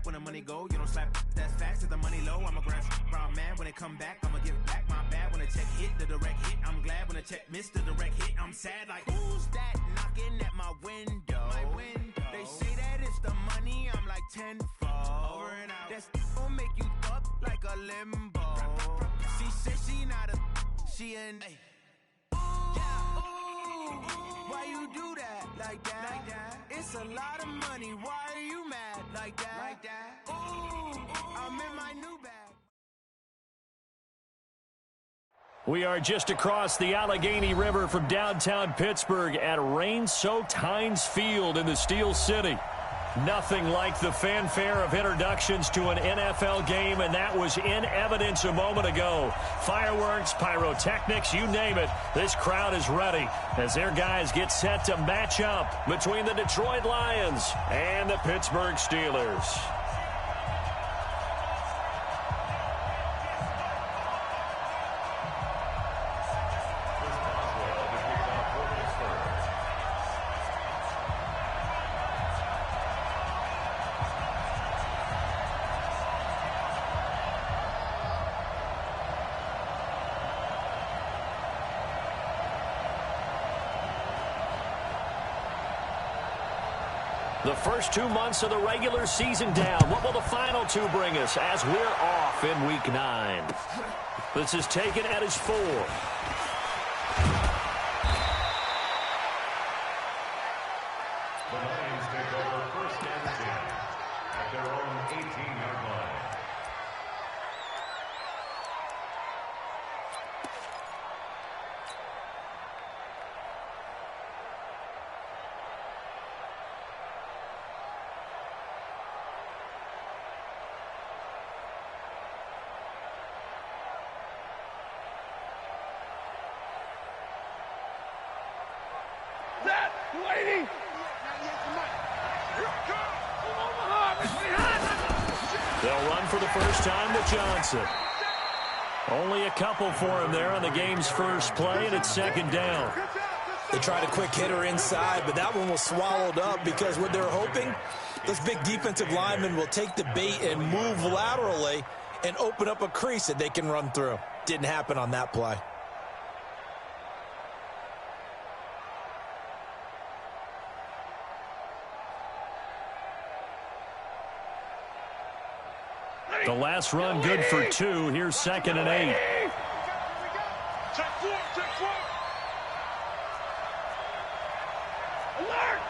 rap when the money go. You don't slap that's fast to the money low. I'm a ground man when it come back. I'ma give back my bad when the check hit the direct hit. I'm glad when the check missed the direct hit. I'm sad like who's that knocking at my window? They say that it's the money. I'm like tenfold. Over and out. That's gon' make you up like a limbo. She said she not a she in. Why you do that like that? It's a lot of money. Why are you mad like that? Ooh, I'm in my new bag. We are just across the Allegheny River from downtown Pittsburgh at rain-soaked Heinz Field in the Steel City. Nothing like the fanfare of introductions to an NFL game, and that was in evidence a moment ago. Fireworks, pyrotechnics, you name it. This crowd is ready as their guys get set to match up between the Detroit Lions and the Pittsburgh Steelers. The first 2 months of the regular season down. What will the final two bring us as we're off in Week 9? This is taken at his 4. The Lions take over first and 10 at their own 18-yard line. Lady! They'll run for the first time to Johnson. Only a couple for him there on the game's first play, and it's second down. They tried a quick hitter inside, but that one was swallowed up because what they're hoping, this big defensive lineman will take the bait and move laterally and open up a crease that they can run through. Didn't happen on that play. The last run good for 2. Here's second and 8. Check 4, check 4. Alert!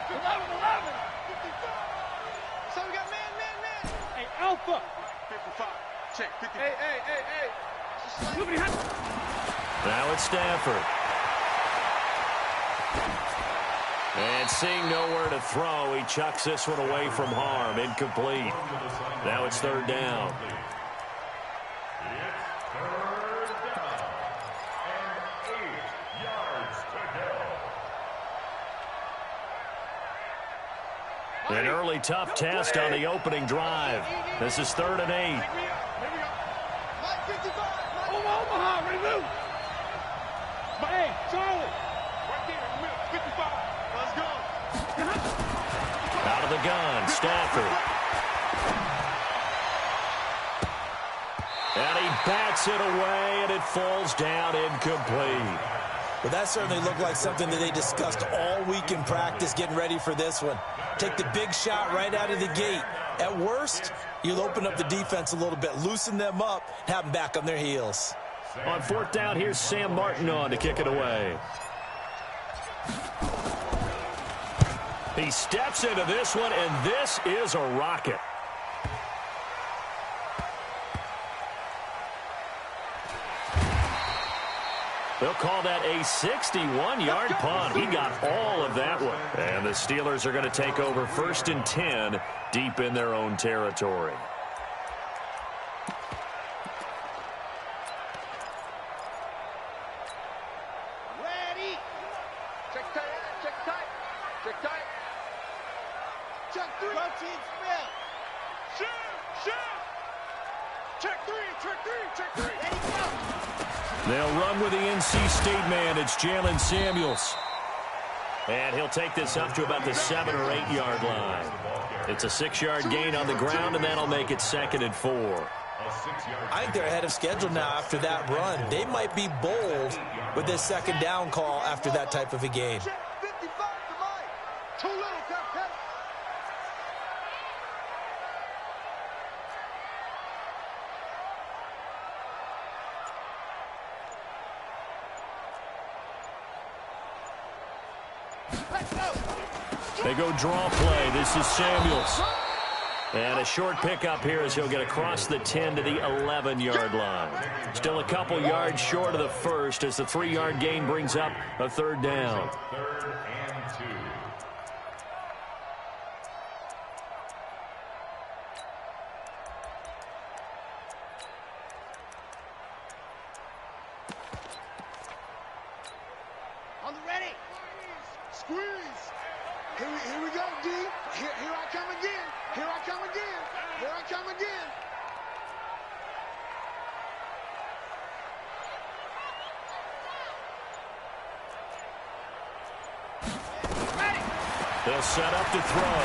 11. So we got man. Hey, Alpha. 55. Check 55. Hey. Now it's Stafford. And seeing nowhere to throw, he chucks this one away from harm. Incomplete. Now it's third down. It's third down and 8 yards to go. An early tough test on the opening drive. This is third and 8. Mike 55. Omaha, ready to move. But hey, Charlie. Right there in the middle, 55. Let's go. Out of the gun, Stafford. And he bats it away, and it falls down incomplete. Well, that certainly looked like something that they discussed all week in practice getting ready for this one. Take the big shot right out of the gate. At worst, you'll open up the defense a little bit, loosen them up, and have them back on their heels. On fourth down, here's Sam Martin on to kick it away. He steps into this one, and this is a rocket. They'll call that a 61-yard punt. He got all of that one. And the Steelers are going to take over first and 10 deep in their own territory. Ready. Check tight. Check 3. Routine spell. Shoot. Check 3. Ready, go. They'll run with the NC State man. It's Jalen Samuels. And he'll take this up to about the 7 or 8 yard line. It's a 6-yard gain on the ground, and that'll make it 2nd and 4. I think they're ahead of schedule now after that run. They might be bold with this 2nd down call after that type of a game. They go draw play. This is Samuels. And a short pickup here as he'll get across the 10 to the 11-yard line. Still a couple yards short of the first as the 3-yard gain brings up a 3rd down. 3rd and 2. On the ready. Squeeze. Here we go, D. Here I come again. Here I come again. Here I come again. They'll set up to throw.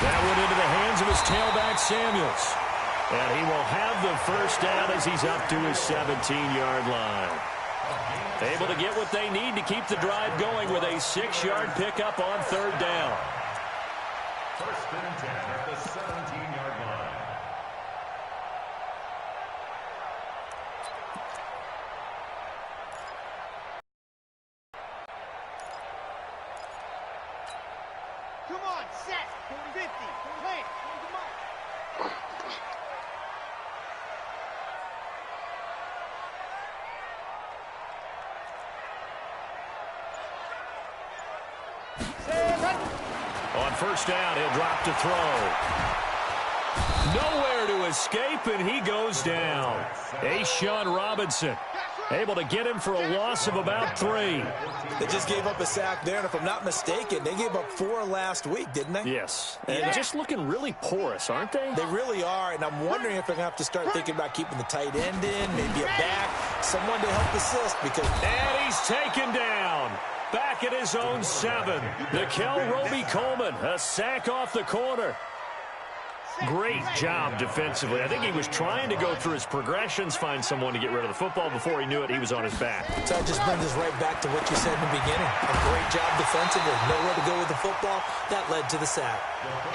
That went into the hands of his tailback, Samuels. And he will have the 1st down as he's up to his 17-yard line. Able to get what they need to keep the drive going with a 6-yard pickup on 3rd down. 1st and 10 at the 17-yard line. Come on, set. 50. Plant. Come on. On 1st down, he'll drop to throw. Nowhere to escape, and he goes down. Sean Robinson able to get him for a loss of about 3. They just gave up a sack there, and if I'm not mistaken, they gave up 4 last week, didn't they? Yes, and just looking really porous, aren't they? They really are, and I'm wondering if they're going to have to start thinking about keeping the tight end in, maybe a back, someone to help assist. And he's taken down. Back at his own 7. Nikel Roby-Coleman, a sack off the corner. Great job defensively. I think he was trying to go through his progressions, find someone to get rid of the football. Before he knew it, he was on his back. So that just brings us right back to what you said in the beginning. A great job defensively. Nowhere to go with the football. That led to the sack.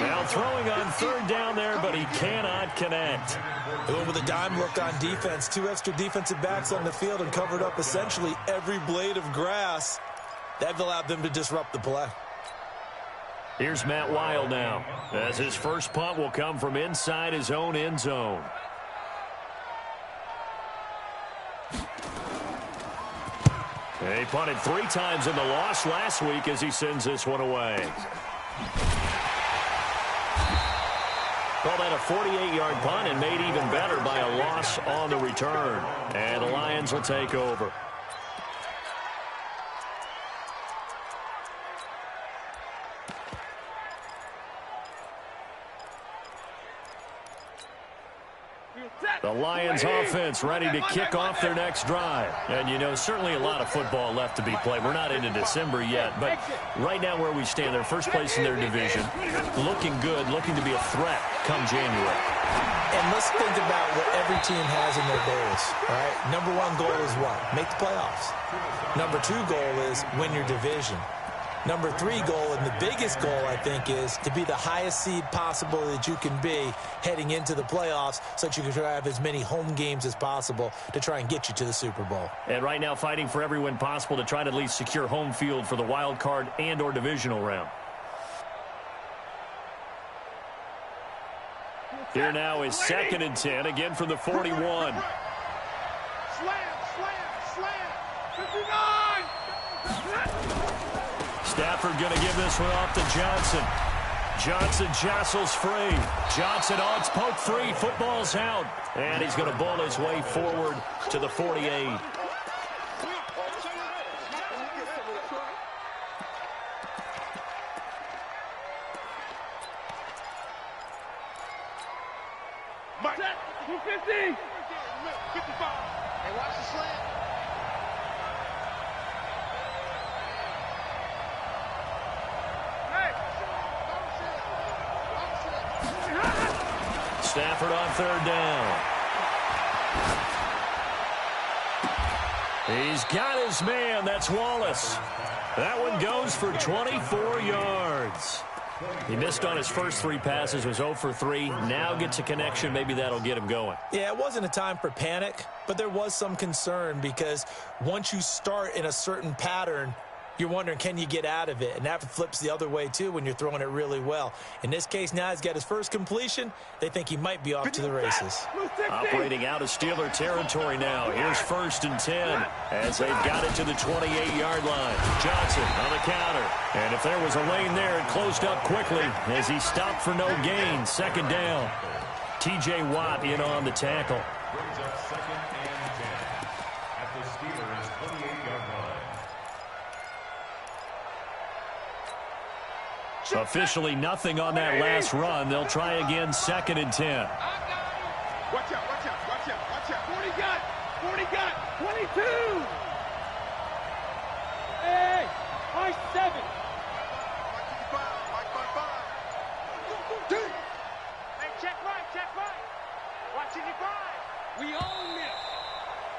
Now throwing on 3rd down there, but he cannot connect. With a dime look on defense. 2 extra defensive backs on the field and covered up essentially every blade of grass. That allowed them to disrupt the play. Here's Matt Weil now, as his first punt will come from inside his own end zone. He punted 3 times in the loss last week as he sends this one away. Called that a 48-yard punt and made even better by a loss on the return. And the Lions will take over. The Lions offense ready to kick off their next drive. And, you know, certainly a lot of football left to be played. We're not into December yet, but right now where we stand, they're first place in their division, looking good, looking to be a threat come January. And let's think about what every team has in their goals, all right? Number 1 goal is what? Make the playoffs. Number 2 goal is win your division. Number 3 goal, and the biggest goal, I think, is to be the highest seed possible that you can be heading into the playoffs so that you can have as many home games as possible to try and get you to the Super Bowl. And right now fighting for every win possible to try to at least secure home field for the wild card and or divisional round. Here now is 2nd and 10, again from the 41. Slam, slam, slam. 59. Stafford going to give this one off to Johnson. Johnson jostles free. Johnson, oh, it's poked free. Football's out. And he's going to ball his way forward to the 48. Mike, 250. 55. Hey, watch the slant. Stafford on third down. He's got his man. That's Wallace. That one goes for 24 yards. He missed on his first 3 passes, was 0 for 3. Now gets a connection. Maybe that'll get him going. Yeah, it wasn't a time for panic, but there was some concern because once you start in a certain pattern, you're wondering, can you get out of it? And that flips the other way, too, when you're throwing it really well. In this case, now he's got his first completion. They think he might be off to the races. Operating out of Steeler territory now. Here's 1st and 10 as they've got it to the 28-yard line. Johnson on the counter. And if there was a lane there, it closed up quickly as he stopped for no gain. 2nd down. T.J. Watt in on the tackle. Brings up 2nd and 10 at the Steelers' 28-yard line. Officially nothing on that last run. They'll try again 2nd and 10. Watch out, watch out, watch out, watch out. 40 got, 22. Hey, my 7. Hey, check right, check right. Watching you 5. We own this.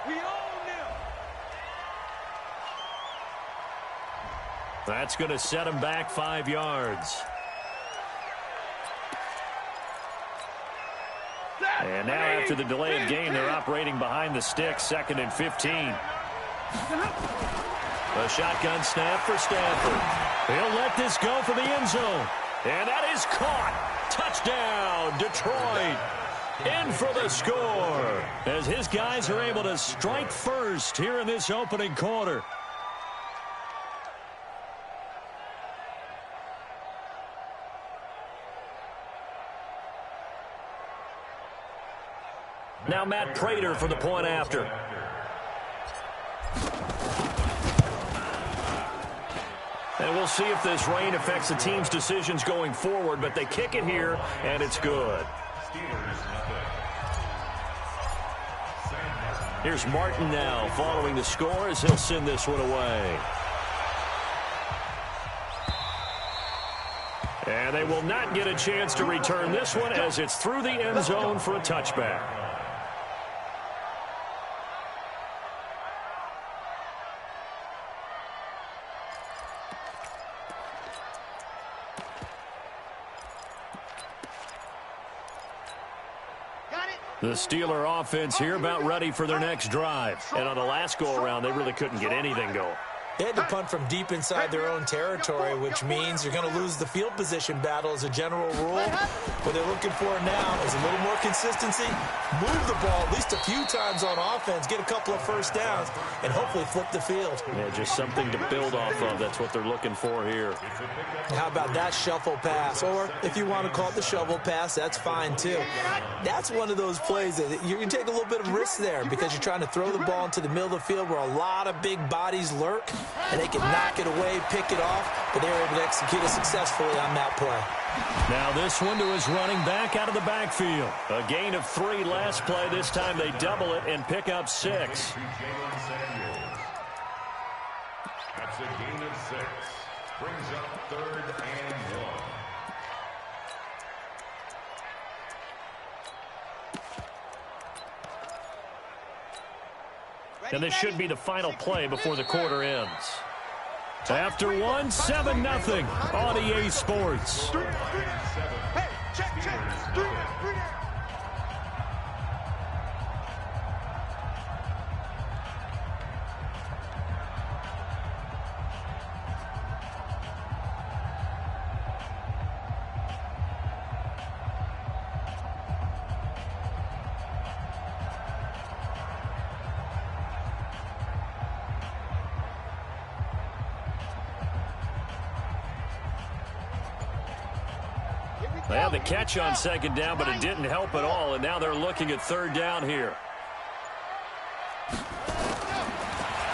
We own them. That's going to set him back 5 yards. And now after the delayed game, they're operating behind the sticks, 2nd and 15. A shotgun snap for Stafford. He'll let this go for the end zone. And that is caught. Touchdown, Detroit. In for the score as his guys are able to strike first here in this opening quarter. Now Matt Prater for the point after. And we'll see if this rain affects the team's decisions going forward, but they kick it here, and it's good. Here's Martin now following the score as he'll send this one away. And they will not get a chance to return this one as it's through the end zone for a touchback. The Steeler offense here about ready for their next drive. And on the last go-around, they really couldn't get anything going. They had to punt from deep inside their own territory, which means you're going to lose the field position battle as a general rule. What they're looking for now is a little more consistency, move the ball at least a few times on offense, get a couple of first downs, and hopefully flip the field. Yeah, just something to build off of. That's what they're looking for here. How about that shuffle pass? Or if you want to call it the shovel pass, that's fine too. That's one of those plays that you take a little bit of risk there because you're trying to throw the ball into the middle of the field where a lot of big bodies lurk. And they can knock it away, pick it off, but they were able to execute it successfully on that play. Now this one to his running back out of the backfield. A gain of 3 last play. This time they double it and pick up 6. That's a gain of 6. Brings up 3rd and 1. And this should be the final play before the quarter ends. After one, 7-0 on EA Sports. Hey, check, check. 3 down. They had the catch on 2nd down, but it didn't help at all, and now they're looking at 3rd down here.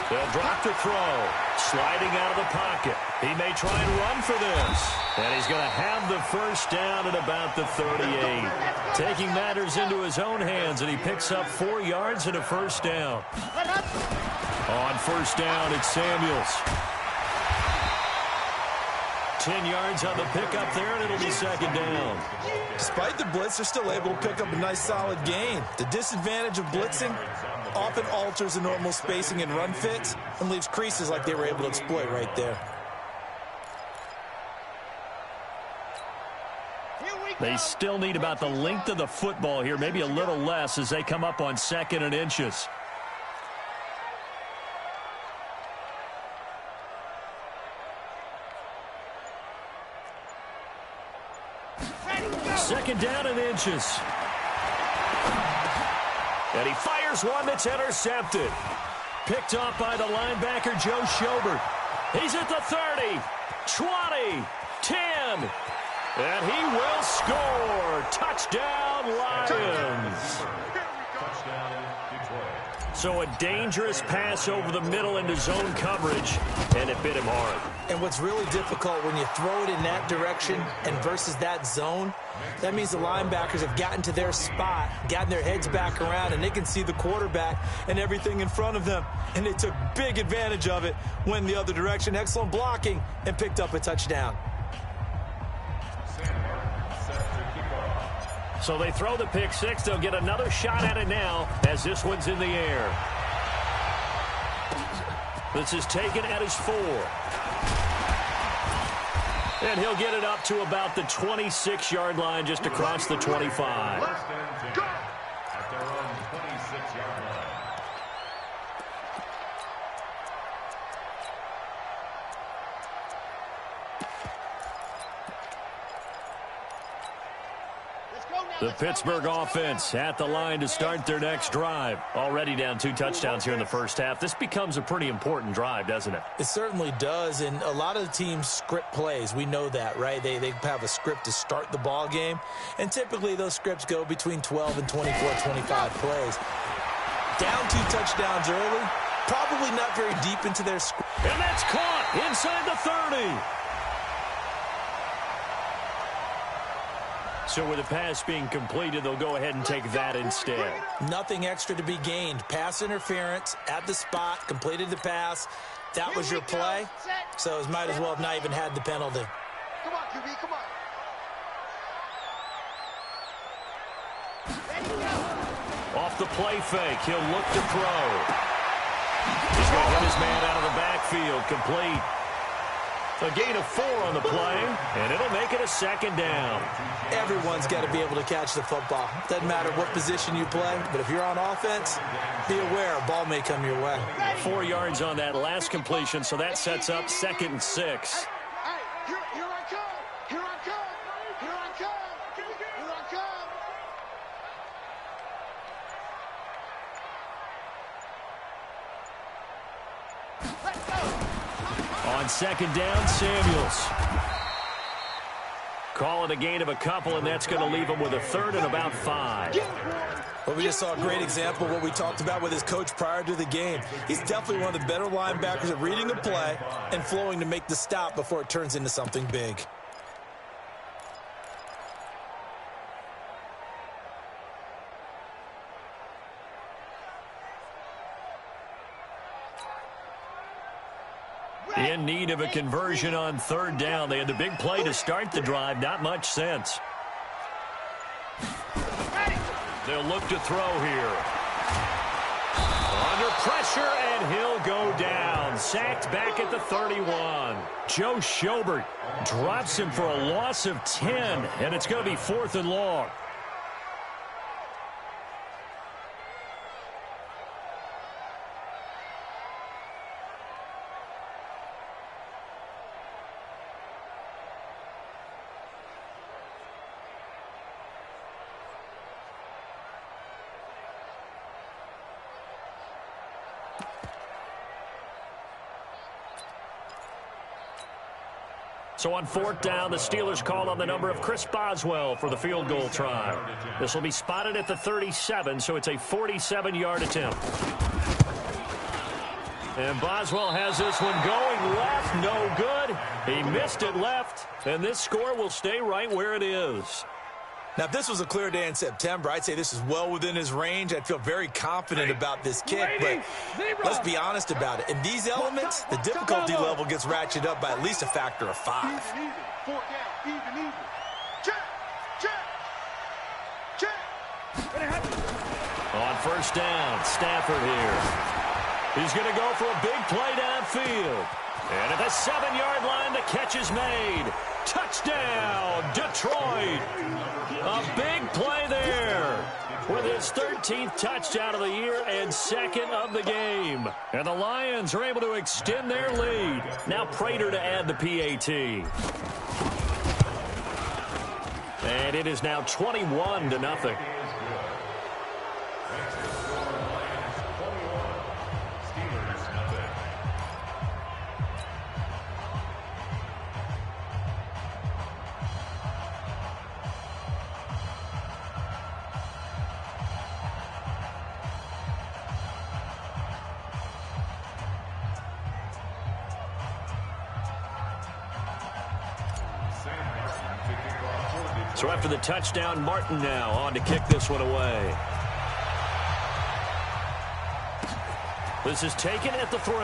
They'll drop the throw, sliding out of the pocket. He may try and run for this, and he's going to have the first down at about the 38. Taking matters into his own hands, and he picks up 4 yards and a first down. On 1st down, it's Samuels. 10 yards on the pickup there, and it'll be second down. Despite the blitz, they're still able to pick up a nice solid gain. The disadvantage of blitzing often alters the normal spacing and run fits and leaves creases like they were able to exploit right there. They still need about the length of the football here, maybe a little less as they come up on 2nd and inches. Second down and inches. And he fires one that's intercepted. Picked off by the linebacker, Joe Schobert. He's at the 30, 20, 10. And he will score. Touchdown, Lions. So a dangerous pass over the middle into zone coverage, and it bit him hard. And what's really difficult when you throw it in that direction and versus that zone, that means the linebackers have gotten to their spot, gotten their heads back around, and they can see the quarterback and everything in front of them. And they took big advantage of it, went the other direction. Excellent blocking, and picked up a touchdown. So they throw the pick six. They'll get another shot at it now as this one's in the air. This is taken at his 4. And he'll get it up to about the 26-yard line, just across the 25. At their own 26-yard line. The Pittsburgh offense at the line to start their next drive. Already down 2 touchdowns here in the first half. This becomes a pretty important drive, doesn't it? It certainly does, and a lot of the teams script plays. We know that, right? They have a script to start the ball game, and typically those scripts go between 12 and 24, 25 plays. Down 2 touchdowns early, probably not very deep into their script. And that's caught inside the 30. So with the pass being completed, they'll go ahead and take that instead. Nothing extra to be gained. Pass interference at the spot, completed the pass. That was your play, so it might as well have not even had the penalty. Come on, QB, come on. Off the play fake, he'll look to throw. He's going to hit his man out of the backfield, complete. A gain of 4 on the play, and it'll make it a second down. Everyone's got to be able to catch the football. Doesn't matter what position you play, but if you're on offense, be aware a ball may come your way. 4 yards on that last completion, so that sets up 2nd and 6. Here I come. Here I come. Here I come. Here I come. Let's go. On 2nd down, Samuels. Calling a gain of a couple, and that's going to leave him with a 3rd and about 5. Well, we just saw a great example of what we talked about with his coach prior to the game. He's definitely one of the better linebackers at reading a play and flowing to make the stop before it turns into something big. In need of a conversion on 3rd down. They had the big play to start the drive. Not much sense. They'll look to throw here. Under pressure, and he'll go down. Sacked back at the 31. Joe Schobert drops him for a loss of 10, and it's going to be 4th and long. So on 4th down, the Steelers call on the number of Chris Boswell for the field goal try. This will be spotted at the 37, so it's a 47-yard attempt. And Boswell has this one going left, no good. He missed it left, and this score will stay right where it is. Now, if this was a clear day in September, I'd say this is well within his range. I'd feel very confident about this kick, but let's be honest about it. In these elements, the difficulty level gets ratcheted up by at least a factor of 5. Even. 4 down. Even. Check. On first down, Stafford here. He's going to go for a big play downfield. And at the 7-yard line, the catch is made. Touchdown, Detroit. A big play there with his 13th touchdown of the year and 2nd of the game. And the Lions are able to extend their lead. Now Prater to add the PAT. And it is now 21-0. So after the touchdown, Martin now on to kick this one away. This is taken at the 3.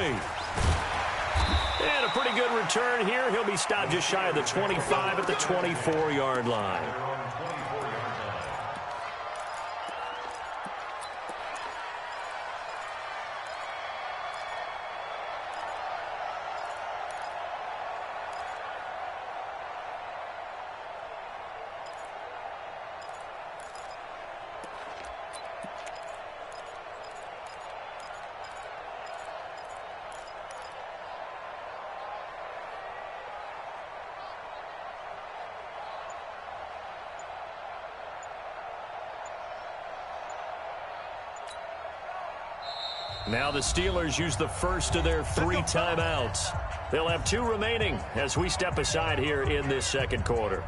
And a pretty good return here. He'll be stopped just shy of the 25 at the 24-yard line. Now the Steelers use the first of their 3 timeouts. They'll have 2 remaining as we step aside here in this second quarter.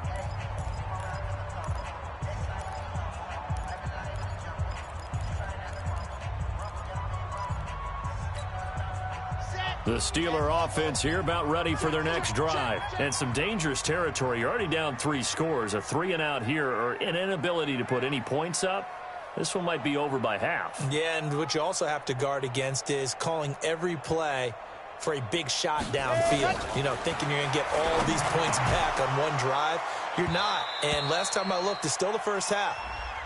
The Steeler offense here about ready for their next drive. And some dangerous territory. You're already down 3 scores. A 3-and-out here or an inability to put any points up. This one might be over by half. Yeah, and what you also have to guard against is calling every play for a big shot downfield. You know, thinking you're going to get all these points back on one drive. You're not. And last time I looked, it's still the first half.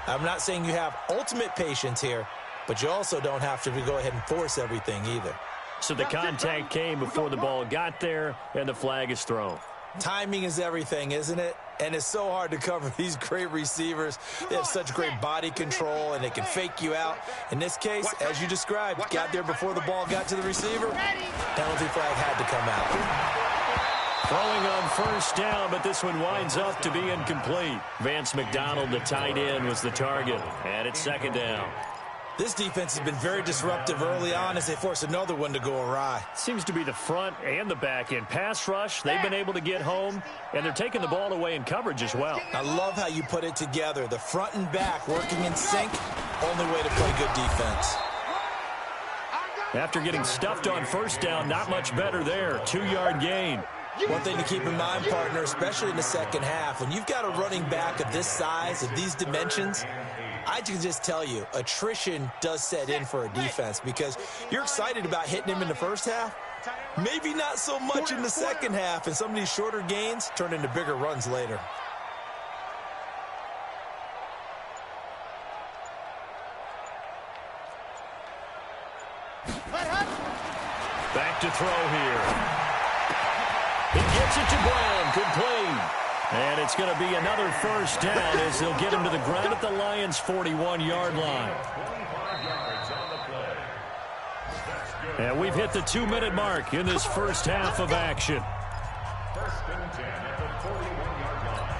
I'm not saying you have ultimate patience here, but you also don't have to go ahead and force everything either. So the contact came before the ball got there, and the flag is thrown. Timing is everything, isn't it? And it's so hard to cover these great receivers. They have such great body control, and they can fake you out. In this case, as you described, got there before the ball got to the receiver. Penalty flag had to come out. Throwing on first down, but this one winds up to be incomplete. Vance McDonald, the tight end, was the target. And it's 2nd down. This defense has been very disruptive early on as they force another one to go awry. Seems to be the front and the back end. Pass rush, they've been able to get home, and they're taking the ball away in coverage as well. I love how you put it together. The front and back working in sync, only way to play good defense. After getting stuffed on first down, not much better there. 2-yard gain. One thing to keep in mind, partner, especially in the second half, when you've got a running back of this size, of these dimensions, I can just tell you, attrition does set in for a defense because you're excited about hitting him in the first half. Maybe not so much in the second half, and some of these shorter gains turn into bigger runs later. Back to throw here. He gets it to Brown, complete. And it's going to be another first down as they'll get him to the ground at the Lions' 41-yard line. And we've hit the 2-minute mark in this first half of action. First and 10 at the 41-yard line.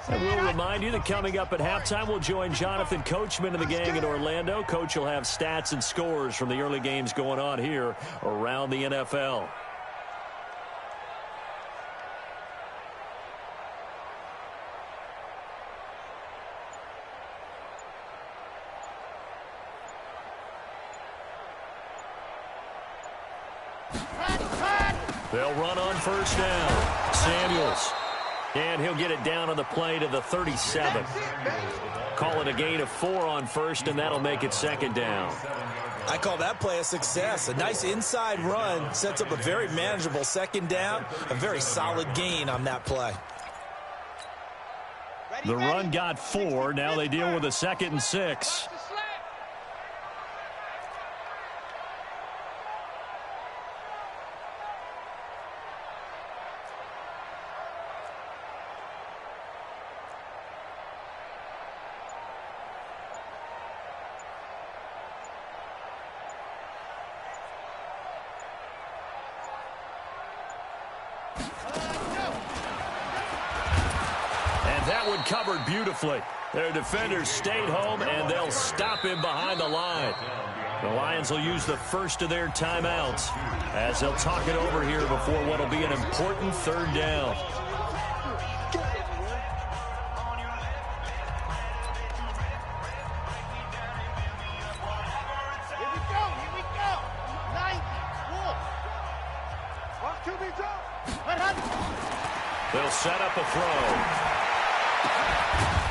And we'll remind you that coming up at halftime, we'll join Jonathan Coachman and the gang in Orlando. Coach will have stats and scores from the early games going on here around the NFL. They'll run on first down. Samuels. And he'll get it down on the play to the 37. Call it a gain of 4 on first, and that'll make it second down. I call that play a success. A nice inside run sets up a very manageable second down. A very solid gain on that play. The run got 4. Now they deal with a 2nd and 6. Covered beautifully. Their defenders stayed home, and they'll stop him behind the line. The Lions will use the first of their timeouts as they'll talk it over here before what will be an important 3rd down. Here we go. 90, They'll set up a throw.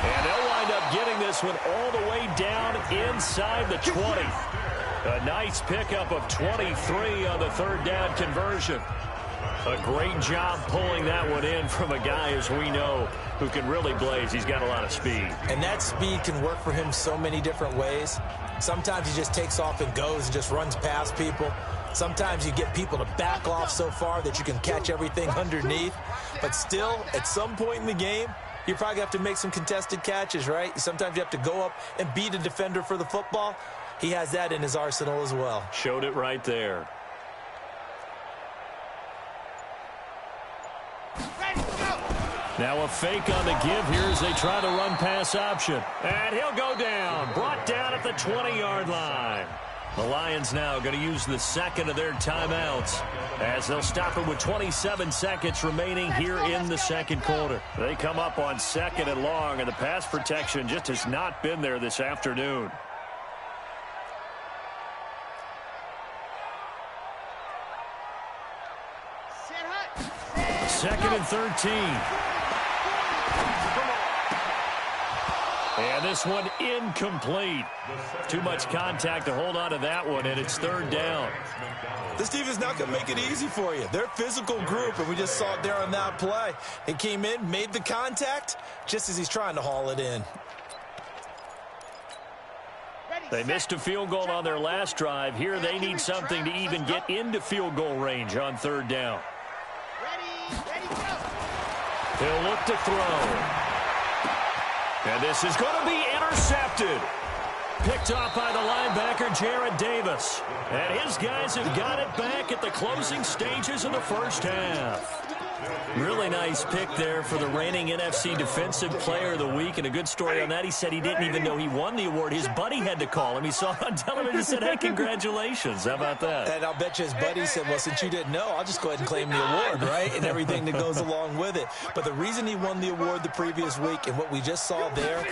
And they'll wind up getting this one all the way down inside the 20. A nice pickup of 23 on the 3rd down conversion. A great job pulling that one in from a guy, as we know, who can really blaze. He's got a lot of speed. And that speed can work for him so many different ways. Sometimes he just takes off and goes and just runs past people. Sometimes you get people to back off so far that you can catch everything underneath. But still, at some point in the game, you probably have to make some contested catches, right? Sometimes you have to go up and beat a defender for the football. He has that in his arsenal as well. Showed it right there. Now a fake on the give here as they try to run pass option. And he'll go down. Brought down at the 20-yard line. The Lions now going to use the 2nd of their timeouts as they'll stop it with 27 seconds remaining here in the 2nd quarter. They come up on 2nd and long, and the pass protection just has not been there this afternoon. Second and 13. And this one incomplete. Too much contact to hold on to that one, and it's 3rd down. This team is not going to make it easy for you. They're a physical group, and we just saw it there on that play. He came in, made the contact, just as he's trying to haul it in. They missed a field goal on their last drive. Here they need something to even get into field goal range on 3rd down. He'll look to throw. And this is going to be intercepted. Picked off by the linebacker, Jared Davis. And his guys have got it back at the closing stages of the 1st half. Really nice pick there for the reigning NFC Defensive Player of the Week. And a good story on that, he said he didn't even know he won the award. His buddy had to call him. He saw it on television and said, hey, congratulations. How about that? And I'll bet you his buddy said, well, since you didn't know, I'll just go ahead and claim the award, right? And everything that goes along with it. But the reason he won the award the previous week and what we just saw there,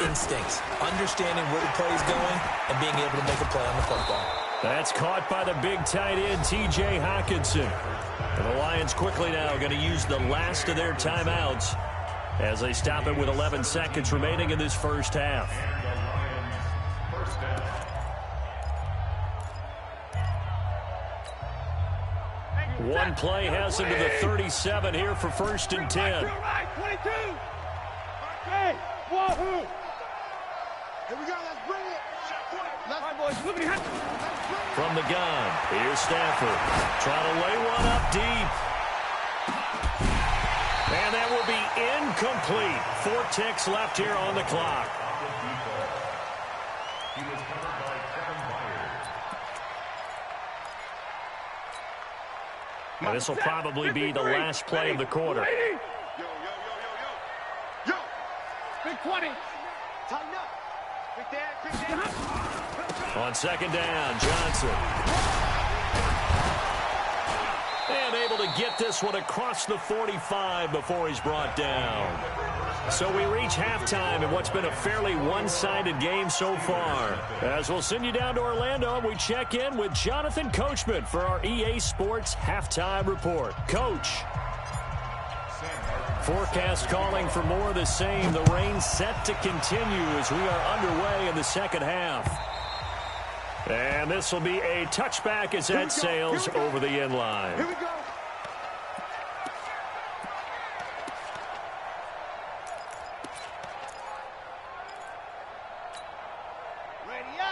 instincts. Understanding where the play is going and being able to make a play on the football. That's caught by the big tight end, T.J. Hockenson. And the Lions quickly now going to use the last of their timeouts as they stop it with 11 seconds remaining in this 1st half. One play has him to the 37 here for 1st and 10. 22. Okay, wahoo. Here we go, let's bring it. Left boys, look at him. From the gun, here's Stafford. Trying to lay one up deep. And that will be incomplete. 4 ticks left here on the clock. He was covered by Kevin Byard. And this will probably be the last play of the quarter. Yo. Big 20. Tighten up. Big dad. On 2nd down, Johnson. And able to get this one across the 45 before he's brought down. So we reach halftime in what's been a fairly one-sided game so far. As we'll send you down to Orlando, we check in with Jonathan Coachman for our EA Sports Halftime Report. Coach. Forecast calling for more of the same. The rain set to continue as we are underway in the second half. And this will be a touchback as that sails over the end line. Here we go.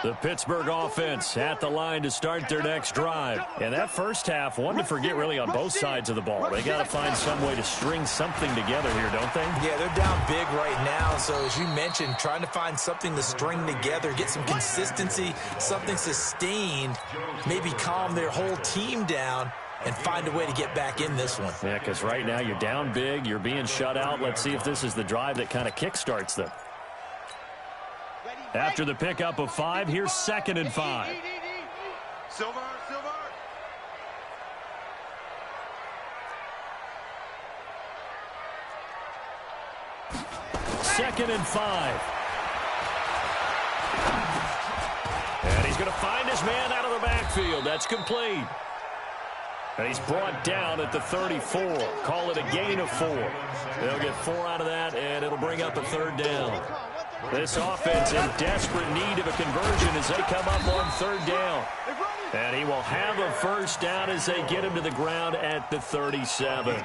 The Pittsburgh offense at the line to start their next drive. And that first half, one to forget really on both sides of the ball. They got to find some way to string something together here, don't they? Yeah, they're down big right now. So as you mentioned, trying to find something to string together, get some consistency, something sustained, maybe calm their whole team down and find a way to get back in this one. Yeah, because right now you're down big, you're being shut out. Let's see if this is the drive that kind of kickstarts them. After the pickup of 5, here's 2nd and 5. Silver. 2nd and 5. And he's going to find his man out of the backfield. That's complete. And he's brought down at the 34. Call it a gain of 4. They'll get 4 out of that, and it'll bring up a 3rd down. This offense in desperate need of a conversion as they come up on 3rd down. And he will have a 1st down as they get him to the ground at the 37.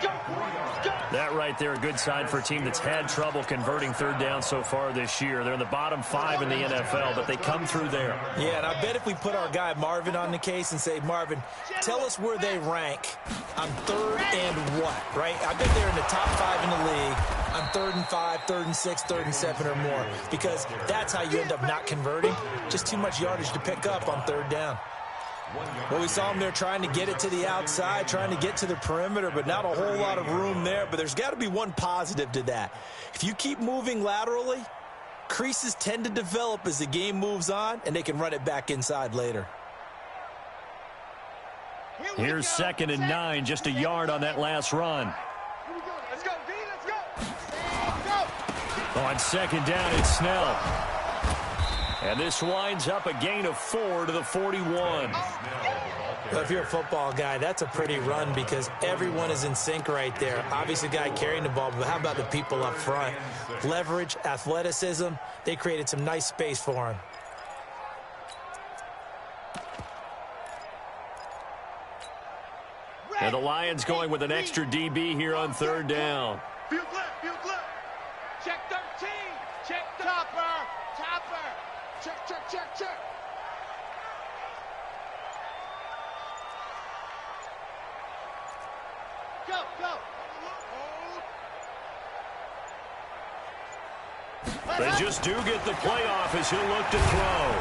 That right there, a good sign for a team that's had trouble converting 3rd down so far this year. They're in the bottom 5 in the NFL, but they come through there. Yeah, and I bet if we put our guy Marvin on the case and say, Marvin, tell us where they rank on 3rd and what, right? I bet they're in the top 5 in the league on 3rd and 5, 3rd and 6, 3rd and 7 or more, because that's how you end up not converting. Just too much yardage to pick up on 3rd down. Well, we saw them there trying to get it to the outside, trying to get to the perimeter, but not a whole lot of room there. But there's got to be one positive to that. If you keep moving laterally, creases tend to develop as the game moves on, and they can run it back inside later. Here's 2nd and 9, just a yard on that last run. Let's go, D, let's go. On 2nd down, it's Snell. And this winds up a gain of 4 to the 41. Well, if you're a football guy, that's a pretty run because everyone is in sync right there. Obviously, the guy carrying the ball, but how about the people up front? Leverage, athleticism, they created some nice space for him. And the Lions going with an extra DB here on 3rd down. Field left. Check 13. Check Topper. Check. Go. They just do get the playoff as he'll look to throw.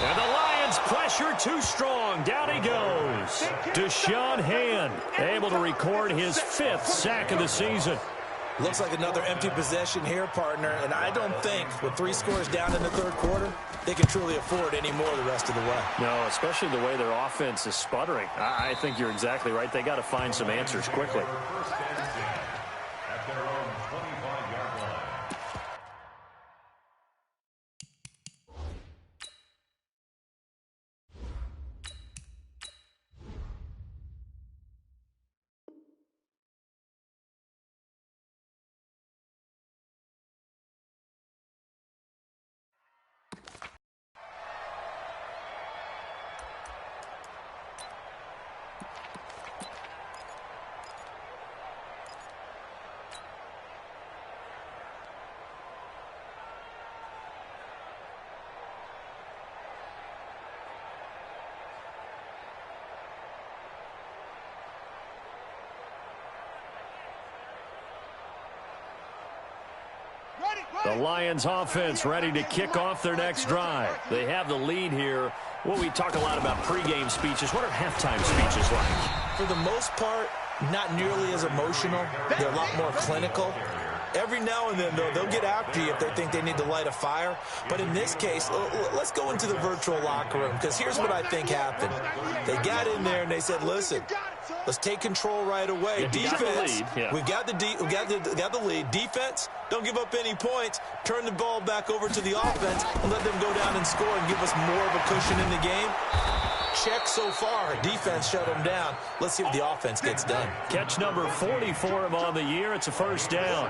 And the Lions pressure too strong. Down he goes. Deshaun Hand able to record his 5th sack of the season. Looks like another empty possession here, partner, and I don't think with 3 scores down in the 3rd quarter, they can truly afford any more the rest of the way. No, especially the way their offense is sputtering. I think you're exactly right. They got to find some answers quickly. At their own 25-yard line. The Lions offense ready to kick off their next drive. They have the lead here. Well, we talk a lot about pregame speeches. What are halftime speeches like? For the most part, not nearly as emotional. They're a lot more clinical. Every now and then, though, they'll get after you if they think they need to light a fire. But in this case, let's go into the virtual locker room, because here's what I think happened. They got in there and they said, listen, let's take control right away. Defense, we've got the lead. Defense, don't give up any points. Turn the ball back over to the offense and let them go down and score and give us more of a cushion in the game. Check so far. Defense shut them down. Let's see what the offense gets done. Catch number 40 for him on the year. It's a first down.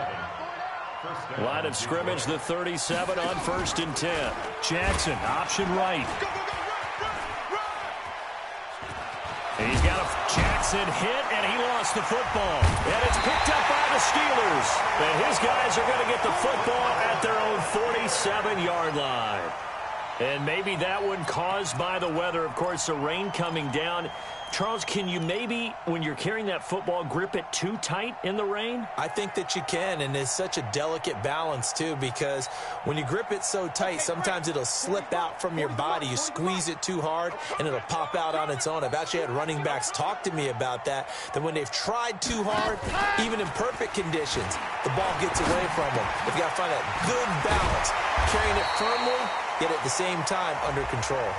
Line of scrimmage, the 37 on 1st and 10. Jackson, option right. He's got a Jackson hit, and he lost the football. And it's picked up by the Steelers. And his guys are going to get the football at their own 47-yard line. And maybe that one caused by the weather. Of course, the rain coming down. Charles, can you maybe, when you're carrying that football, grip it too tight in the rain? I think that you can, and it's such a delicate balance, too, because when you grip it so tight, sometimes it'll slip out from your body. You squeeze it too hard, and it'll pop out on its own. I've actually had running backs talk to me about that when they've tried too hard, even in perfect conditions, the ball gets away from them. They've got to find that good balance, carrying it firmly, yet at the same time under control.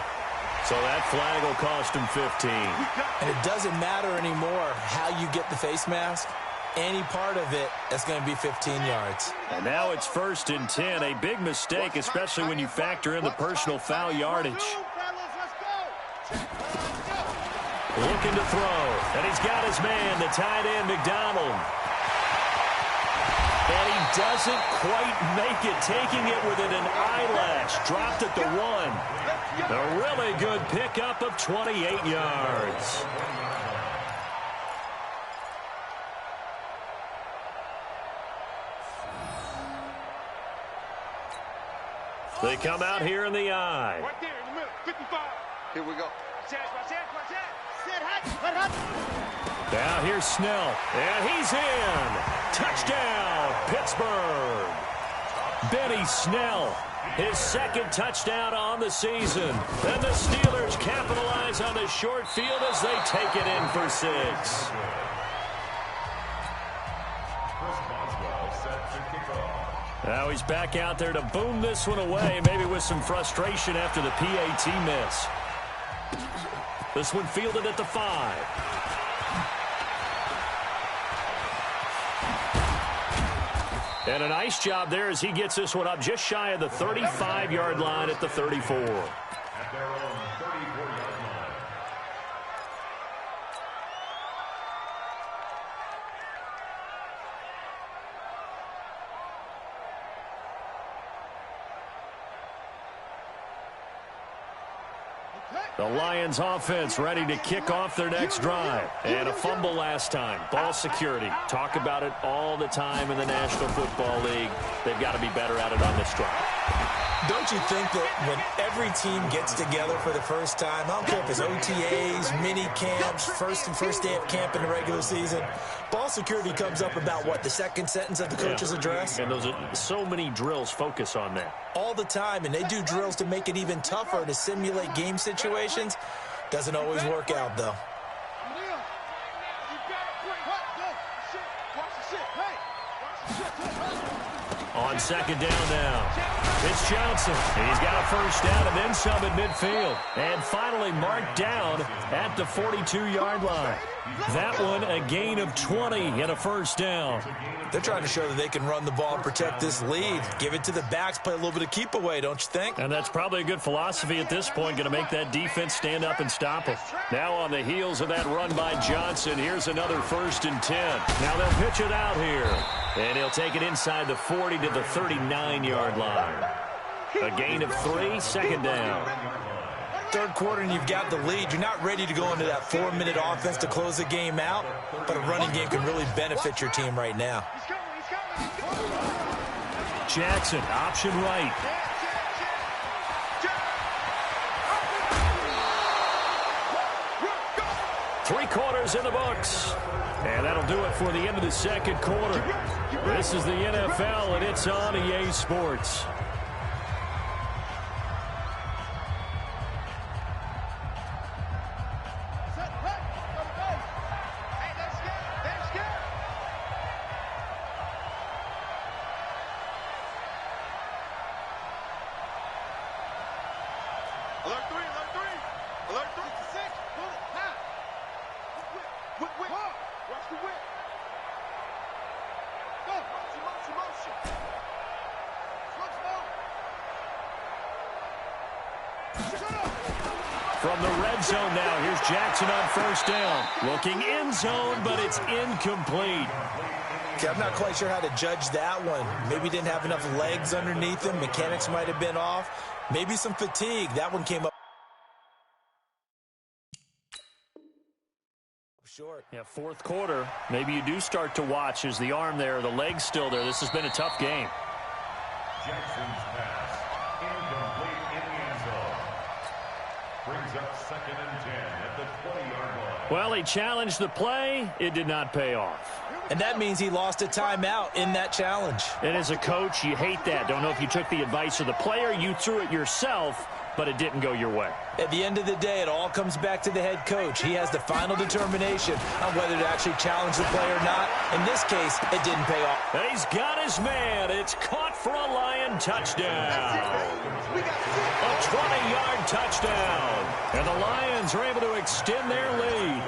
So that flag will cost him 15. And it doesn't matter anymore how you get the face mask. Any part of it is going to be 15 yards. And now it's 1st and 10. A big mistake, especially when you factor in the personal foul yardage. Looking to throw. And he's got his man, the tight end, McDonald. And he doesn't quite make it, taking it within an eyelash. Dropped at the 1. A really good pickup of 28 yards. They come out here in the I. Right there in the middle, 55. Here we go. Now here's Snell, and he's in. Touchdown, Pittsburgh. Benny Snell, his 2nd touchdown on the season. And the Steelers capitalize on the short field as they take it in for 6. Now he's back out there to boom this one away, maybe with some frustration after the PAT miss. This one fielded at the 5. And a nice job there as he gets this one up just shy of the 35-yard line at the 34. At their own 34-yard line. The Lions offense ready to kick off their next drive. And a fumble last time. Ball security. Talk about it all the time in the National Football League. They've got to be better at it on this drive. Don't you think that when every team gets together for the first time, I don't care if it's OTAs, mini camps, first day of camp in the regular season, ball security comes up about what, the 2nd sentence of the coach's address? And those are so many drills focus on that. All the time, and they do drills to make it even tougher to simulate game situations. Doesn't always work out, though. On 2nd down now. It's Johnson. He's got a first down and then some at midfield. And finally marked down at the 42-yard line. That one a gain of 20 and a first down. They're trying to show that they can run the ball and protect this lead. Give it to the backs, play a little bit of keep away, don't you think? And that's probably a good philosophy at this point, going to make that defense stand up and stop them. Now on the heels of that run by Johnson, here's another 1st and 10. Now they'll pitch it out here. And he'll take it inside the 40 to the 39-yard line. A gain of 3, 2nd down. 3rd quarter and you've got the lead. You're not ready to go into that 4-minute offense to close the game out, but a running game can really benefit your team right now. Jackson, option right. Three quarters in the books. And that'll do it for the end of the 2nd quarter. This is the NFL, and it's on EA Sports. Watch the whip. Go. Motion. From the red zone now, here's Jackson on first down. Looking end zone, but it's incomplete. Okay, I'm not quite sure how to judge that one. Maybe didn't have enough legs underneath him. Mechanics might have been off. Maybe some fatigue. That one came up short. Yeah, fourth quarter. Maybe you do start to watch as the arm there, the leg's still there. This has been a tough game. Jackson's pass, incomplete in the end zone. Brings up 2nd and 10 at the 20-yard line. Well, he challenged the play. It did not pay off. And that means he lost a timeout in that challenge. And as a coach, you hate that. Don't know if you took the advice of the player, you threw it yourself, but it didn't go your way. At the end of the day, it all comes back to the head coach. He has the final determination on whether to actually challenge the play or not. In this case, it didn't pay off. And he's got his man. It's caught for a Lion touchdown. A 20-yard touchdown. And the Lions are able to extend their lead.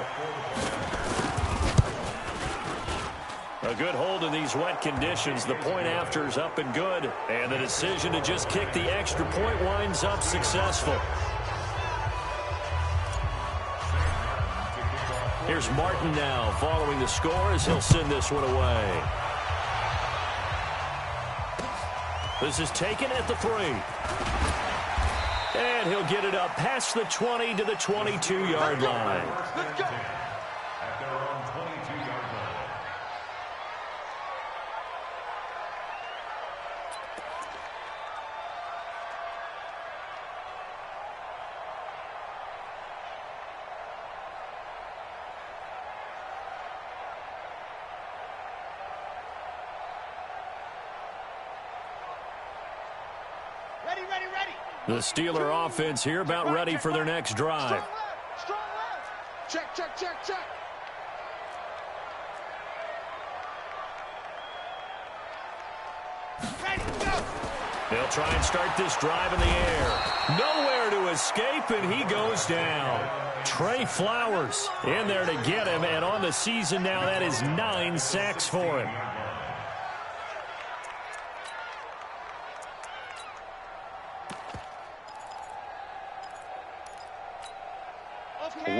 A good hold in these wet conditions. The point after is up and good. And the decision to just kick the extra point winds up successful. Here's Martin now following the score as he'll send this one away. This is taken at the 3. And he'll get it up past the 20 to the 22-yard line. Let's go. At their own 22-yard line. Ready. The Steeler offense here about ready for their next drive. Strong left. Check. Ready, go. They'll try and start this drive in the air. Nowhere to escape, and he goes down. Trey Flowers in there to get him, and on the season now, that is 9 sacks for him.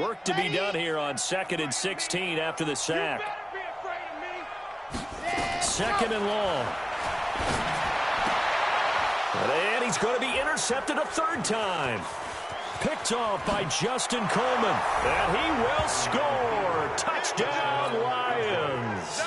Work to be done here on 2nd and 16 after the sack. 2nd and long. And he's going to be intercepted a 3rd time. Picked off by Justin Coleman. And he will score. Touchdown, Lions.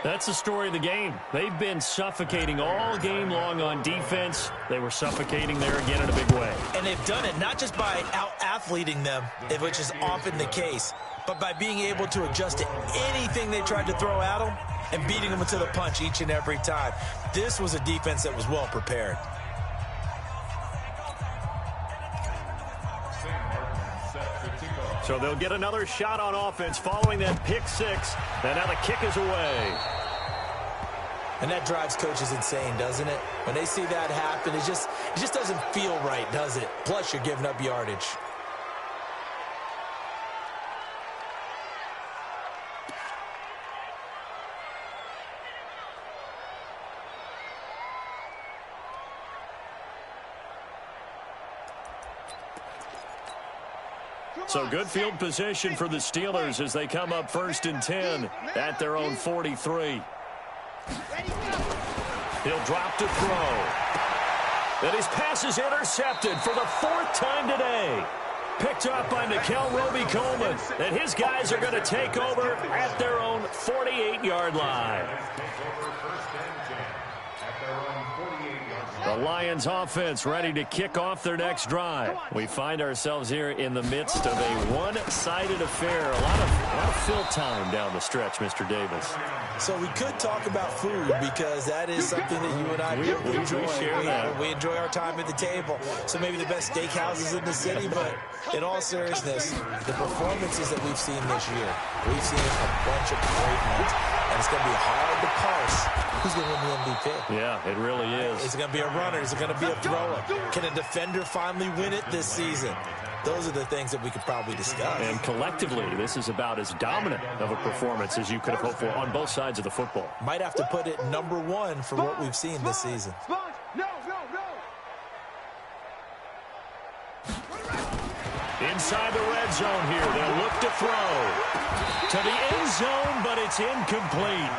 That's the story of the game. They've been suffocating all game long on defense. They were suffocating there again in a big way. And they've done it not just by out-athleting them, which is often the case, but by being able to adjust to anything they tried to throw at them and beating them to the punch each and every time. This was a defense that was well prepared. So they'll get another shot on offense following that pick 6. And now the kick is away. And that drives coaches insane, doesn't it? When they see that happen, it just doesn't feel right, does it? Plus, you're giving up yardage. So good field position for the Steelers as they come up 1st and 10 at their own 43. He'll drop to throw. And his pass is intercepted for the 4th time today. Picked up by Nickel Roby-Coleman. And his guys are going to take over at their own 48-yard line. The Lions offense ready to kick off their next drive. We find ourselves here in the midst of a one-sided affair. A lot of fill time down the stretch, Mr. Davis. So we could talk about food because that is something that you and I enjoy. We enjoy our time at the table. So maybe the best steakhouses in the city, but in all seriousness, the performances that we've seen this year, we've seen a bunch of great ones. And it's going to be hard to parse who's going to win the MVP. Yeah, it really is. Is it going to be a runner? Is it going to be a thrower? Can a defender finally win it this season? Those are the things that we could probably discuss. And collectively, this is about as dominant of a performance as you could have hoped for on both sides of the football. Might have to put it #1 for what we've seen this season. Inside the red zone here, they'll look to throw to the end zone, but it's incomplete.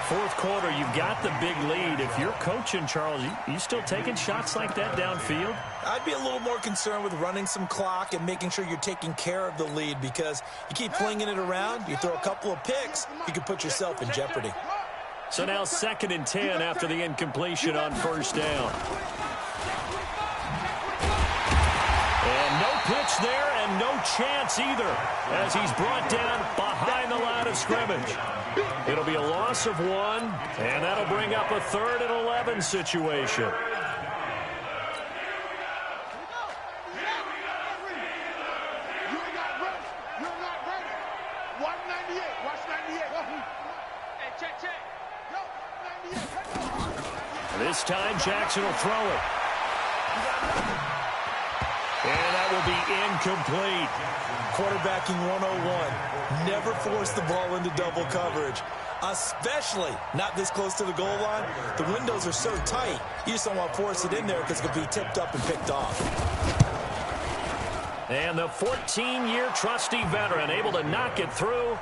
Fourth quarter, you've got the big lead. If you're coaching, Charles, you still taking shots like that downfield? I'd be a little more concerned with running some clock and making sure you're taking care of the lead, because you keep flinging it around, you throw a couple of picks, you can put yourself in jeopardy. So now 2nd and 10 after the incompletion on first down. And no pitch there and no chance either as he's brought down behind the line of scrimmage. It'll be a loss of 1, and that'll bring up a 3rd and 11 situation. You're not ready. Watch 98. Watch 98. Hey, check. Yo, 98. This time, Jackson will throw it. And that will be incomplete. Quarterbacking 101. Never force the ball into double coverage, especially not this close to the goal line. The windows are so tight, you just don't want to force it in there because it could be tipped up and picked off. And the 14-year trusty veteran able to knock it through.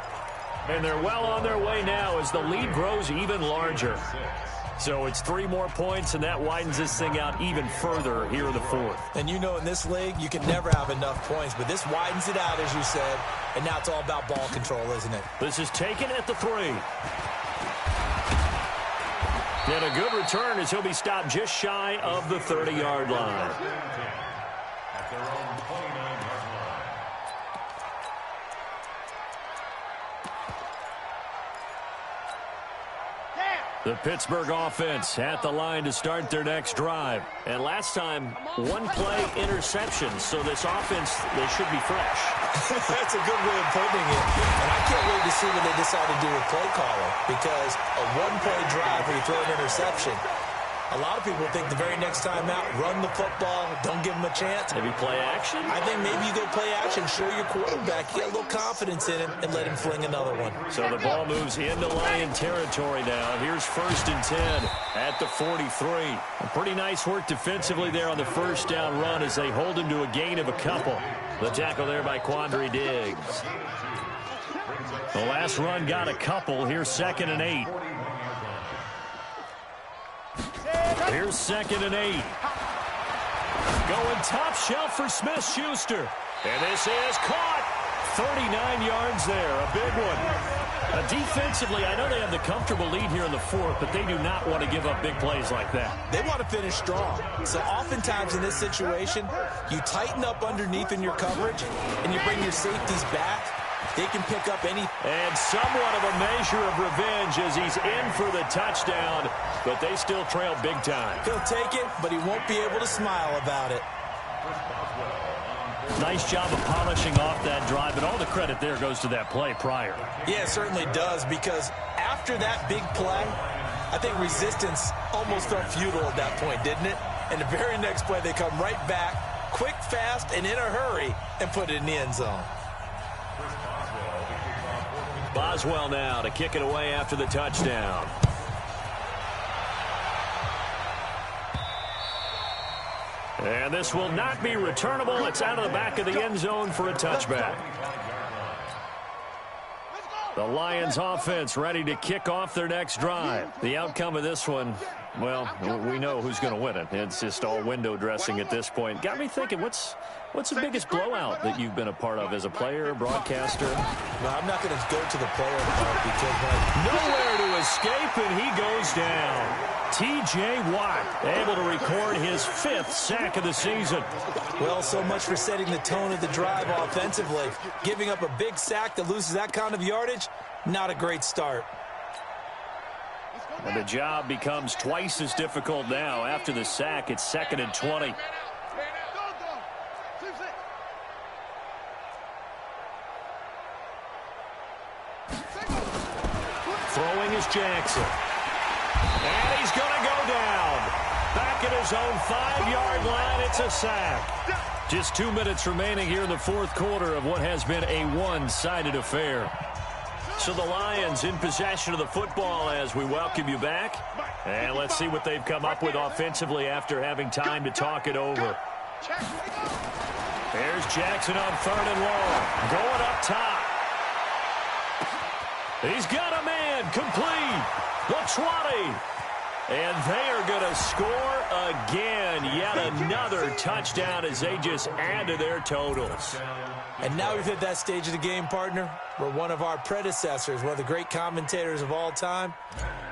And they're well on their way now as the lead grows even larger. So it's 3 more points, and that widens this thing out even further here in the 4th. And you know in this league, you can never have enough points, but this widens it out, as you said, and now it's all about ball control, isn't it? This is taken at the 3. And a good return as he'll be stopped just shy of the 30-yard line. At their own 29-yard line. The Pittsburgh offense at the line to start their next drive. And last time, 1-play interception. So this offense, they should be fresh. That's a good way of putting it. And I can't wait to see what they decide to do with play calling, because a 1-play drive where you throw an interception, a lot of people think the very next time out, run the football, don't give them a chance. Maybe play action? I think maybe you go play action, show your quarterback, get a little confidence in him, and let him fling another one. So the ball moves into Lion territory now. Here's 1st and 10 at the 43. A pretty nice work defensively there on the first down run as they hold him to a gain of a couple. The tackle there by Quandre Diggs. The last run got a couple. Here's 2nd and 8. Here's 2nd and 8. Going top shelf for Smith-Schuster. And this is caught. 39 yards there. A big one. Defensively, I know they have the comfortable lead here in the 4th, but they do not want to give up big plays like that. They want to finish strong. So oftentimes in this situation, you tighten up underneath in your coverage, and you bring your safeties back. They can pick up any. And somewhat of a measure of revenge as he's in for the touchdown, but they still trail big time. He'll take it, but he won't be able to smile about it. Nice job of polishing off that drive, and all the credit there goes to that play prior. Yeah, it certainly does, because after that big play, I think resistance almost felt futile at that point, didn't it? And the very next play, they come right back, quick, fast, and in a hurry, and put it in the end zone. Boswell now to kick it away after the touchdown. And this will not be returnable. It's out of the back of the end zone for a touchback. The Lions offense ready to kick off their next drive. The outcome of this one, well, we know who's going to win it. It's just all window dressing at this point. Got me thinking, what's the biggest blowout that you've been a part of as a player, broadcaster? No, I'm not going to go to the player part because nowhere to escape, and he goes down. T.J. Watt able to record his 5th sack of the season. Well, so much for setting the tone of the drive offensively. Giving up a big sack that loses that kind of yardage, not a great start. And the job becomes twice as difficult now. After the sack, it's 2nd and 20. Throwing is Jackson. And he's going to go down. Back at his own 5-yard line, it's a sack. Just 2 minutes remaining here in the fourth quarter of what has been a one-sided affair. So the Lions in possession of the football as we welcome you back. And let's see what they've come up with offensively after having time to talk it over. There's Jackson on 3rd and long. Going up top. He's got a man complete. The 20. And they are going to score again. Yet another touchdown as they just add to their totals. And now we've hit that stage of the game, partner, where one of our predecessors, one of the great commentators of all time,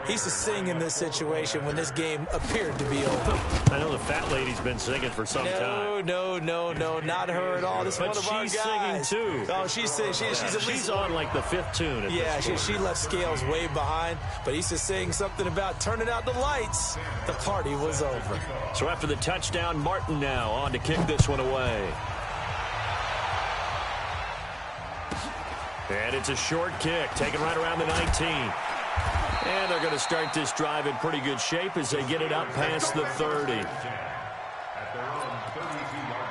he used to sing in this situation when this game appeared to be over. I know the fat lady's been singing for some time. No, not her at all. This is one of our guys. But she's singing, too. Oh, she's singing. She's on, like, the 5th tune. Yeah, she left Scales way behind, but he used to sing something about turning out the lights. The party was over. So after the touchdown, Martin now on to kick this one away. And it's a short kick, taken right around the 19. And they're going to start this drive in pretty good shape as they get it up past the 30. At their own 32-yard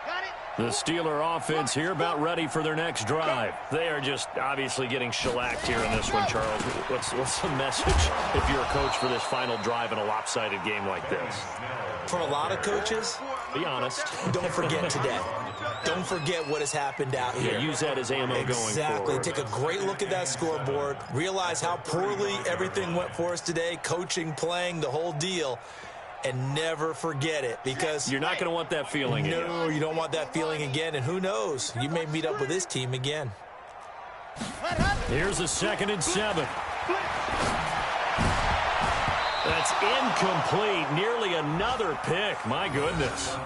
line. The Steeler offense here about ready for their next drive. They are just obviously getting shellacked here in this one, Charles. What's the message if you're a coach for this final drive in a lopsided game like this? For a lot of coaches, be honest. Don't forget today. Don't forget what has happened out here. Yeah, use that as ammo going forward. Exactly. Take a great look at that scoreboard. Realize how poorly everything went for us today. Coaching, playing, the whole deal. And never forget it, because you're not going to want that feeling again. No, you don't want that feeling again. And who knows? You may meet up with this team again. Here's a 2nd and 7. That's incomplete. Nearly another pick. My goodness.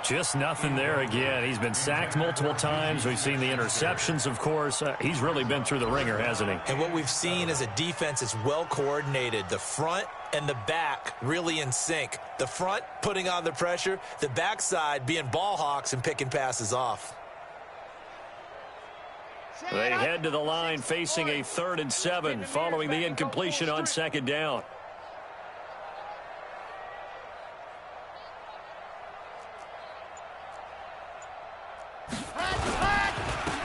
Just nothing there again. He's been sacked multiple times. We've seen the interceptions, of course. He's really been through the ringer, hasn't he? And what we've seen is a defense that's well coordinated. The front and the back really in sync. The front putting on the pressure. The backside being ball hawks and picking passes off. They head to the line facing a 3rd and 7 following the incompletion on 2nd down.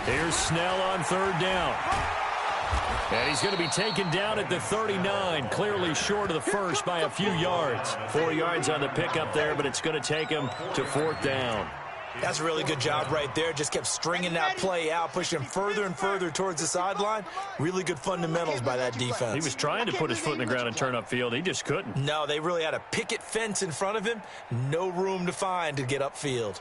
Here's Snell on 3rd down. And he's going to be taken down at the 39, clearly short of the first by a few yards. 4 yards on the pickup there, but it's going to take him to 4th down. That's a really good job right there. Just kept stringing that play out, pushing him further and further towards the sideline. Really good fundamentals by that defense. He was trying to put his foot in the ground and turn upfield. He just couldn't. No, they really had a picket fence in front of him. No room to find to get upfield.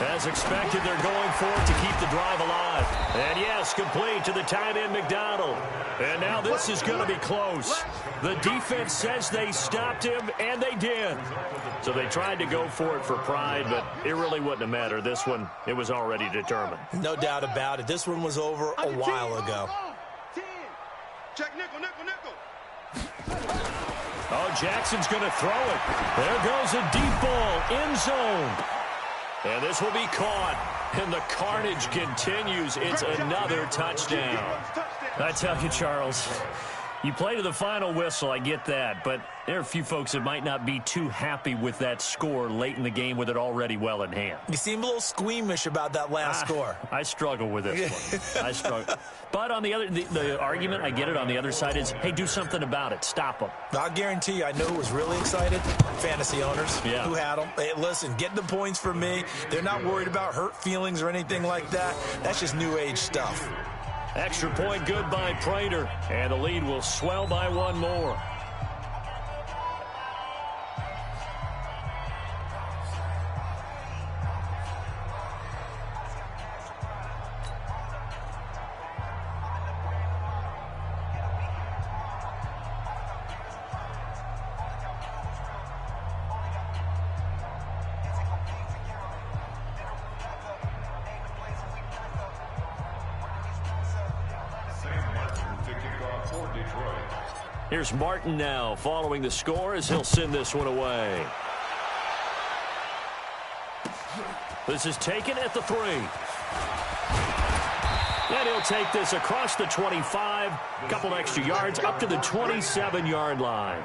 As expected, they're going for it to keep the drive alive. And yes, complete to the tight end, McDonald. And now this is going to be close. The defense says they stopped him, and they did. So they tried to go for it for pride, but it really wouldn't have mattered. This one, it was already determined. No doubt about it. This one was over a while ago. Check nickel, nickel, nickel. Oh, Jackson's going to throw it. There goes a deep ball, end zone. And this will be caught, and the carnage continues. It's another touchdown. I tell you, Charles, you play to the final whistle, I get that, but there are a few folks that might not be too happy with that score late in the game with it already well in hand. You seem a little squeamish about that last score. I struggle with this one. I struggle. But on the other, the argument, I get it, on the other side is, hey, do something about it. Stop them. I'll guarantee you, I know who was really excited. Fantasy owners who had them. Hey, listen, get the points for me. They're not worried about hurt feelings or anything like that. That's just new age stuff. Extra point good by Prater, and the lead will swell by one more. Here's Martin now following the score as he'll send this one away. This is taken at the 3. And he'll take this across the 25, a couple extra yards, up to the 27-yard line.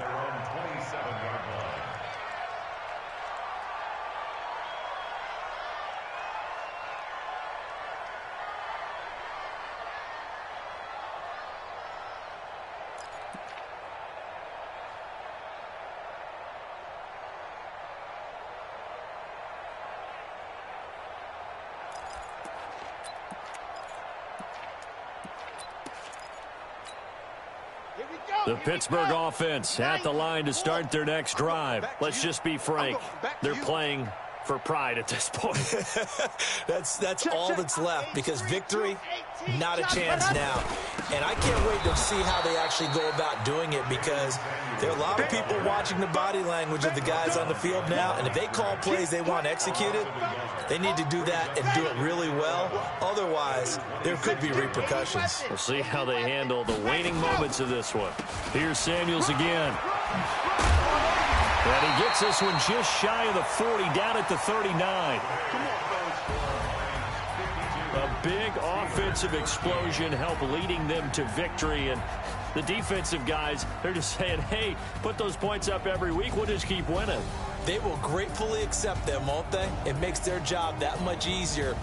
The Pittsburgh offense at the line to start their next drive. Let's just be frank. They're playing for pride at this point. That's all that's left, because victory, not a chance now. And I can't wait to see how they actually go about doing it, because there are a lot of people watching the body language of the guys on the field now, and if they call plays they want executed, they need to do that and do it really well. Otherwise, there could be repercussions. We'll see how they handle the waning moments of this one. Here's Samuels again. And he gets this one just shy of the 40, down at the 39. A big offensive explosion helped leading them to victory. And the defensive guys, they're just saying, hey, put those points up every week. We'll just keep winning. They will gratefully accept them, won't they? It makes their job that much easier